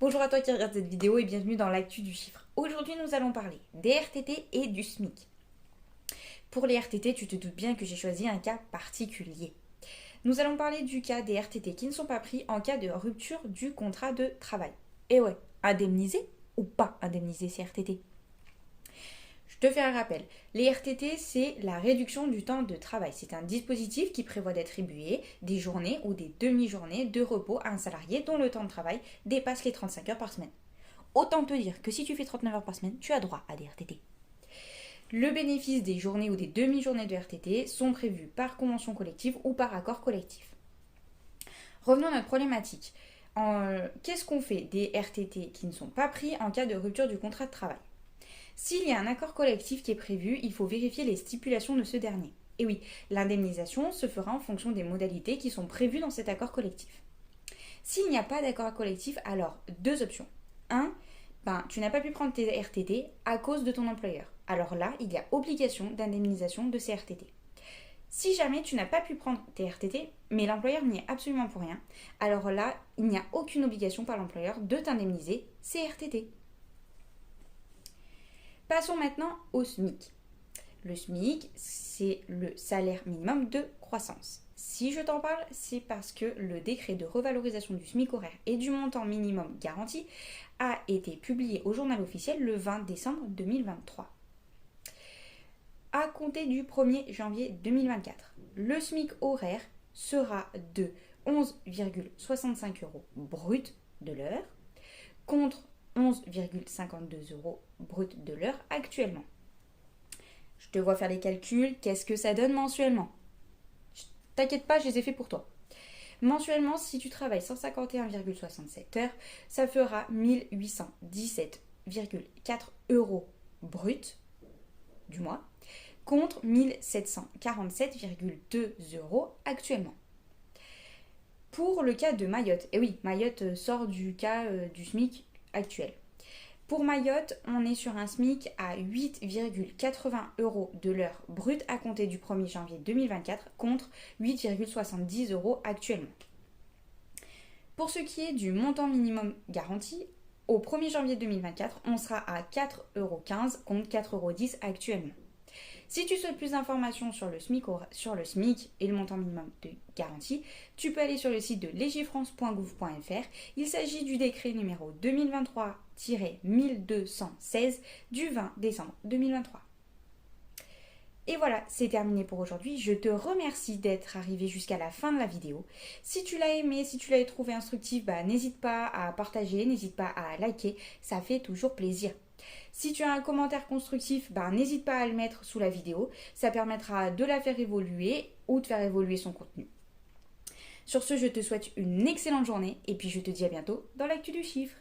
Bonjour à toi qui regarde cette vidéo et bienvenue dans l'actu du chiffre. Aujourd'hui nous allons parler des RTT et du SMIC. Pour les RTT, tu te doutes bien que j'ai choisi un cas particulier. Nous allons parler du cas des RTT qui ne sont pas pris en cas de rupture du contrat de travail. Et ouais, indemnisé ou pas indemnisé ces RTT? Je te fais un rappel. Les RTT, c'est la réduction du temps de travail. C'est un dispositif qui prévoit d'attribuer des journées ou des demi-journées de repos à un salarié dont le temps de travail dépasse les 35 heures par semaine. Autant te dire que si tu fais 39 heures par semaine, tu as droit à des RTT. Le bénéfice des journées ou des demi-journées de RTT sont prévus par convention collective ou par accord collectif. Revenons à notre problématique. Qu'est-ce qu'on fait des RTT qui ne sont pas pris en cas de rupture du contrat de travail? S'il y a un accord collectif qui est prévu, il faut vérifier les stipulations de ce dernier. Et oui, l'indemnisation se fera en fonction des modalités qui sont prévues dans cet accord collectif. S'il n'y a pas d'accord collectif, alors deux options. 1. Tu n'as pas pu prendre tes RTT à cause de ton employeur. Alors là, il y a obligation d'indemnisation de ces RTT. Si jamais tu n'as pas pu prendre tes RTT, mais l'employeur n'y est absolument pour rien, alors là, il n'y a aucune obligation par l'employeur de t'indemniser ces RTT. Passons maintenant au SMIC. Le SMIC, c'est le salaire minimum de croissance. Si je t'en parle, c'est parce que le décret de revalorisation du SMIC horaire et du montant minimum garanti a été publié au journal officiel le 20 décembre 2023. À compter du 1er janvier 2024, le SMIC horaire sera de 11,65 € brut de l'heure contre 11,52 € brut de l'heure actuellement. Je te vois faire les calculs, qu'est-ce que ça donne mensuellement? T'inquiète pas, je les ai fait pour toi. Mensuellement, si tu travailles 151,67 heures, ça fera 1817,4 € brut du mois contre 1747,2 € actuellement. Pour le cas de Mayotte, et oui, Mayotte sort du cas du SMIC actuel. Pour Mayotte, on est sur un SMIC à 8,80 € de l'heure brute à compter du 1er janvier 2024 contre 8,70 € actuellement. Pour ce qui est du montant minimum garanti, au 1er janvier 2024, on sera à 4,15 € contre 4,10 € actuellement. Si tu souhaites plus d'informations sur le SMIC et le montant minimum de garantie, tu peux aller sur le site de legifrance.gouv.fr. Il s'agit du décret numéro 2023-1216 du 20 décembre 2023. Et voilà, c'est terminé pour aujourd'hui. Je te remercie d'être arrivé jusqu'à la fin de la vidéo. Si tu l'as aimé, si tu l'as trouvé instructif, n'hésite pas à partager, n'hésite pas à liker, ça fait toujours plaisir. Si tu as un commentaire constructif, n'hésite pas à le mettre sous la vidéo. Ça permettra de la faire évoluer ou de faire évoluer son contenu. Sur ce, je te souhaite une excellente journée et puis je te dis à bientôt dans l'actu du chiffre.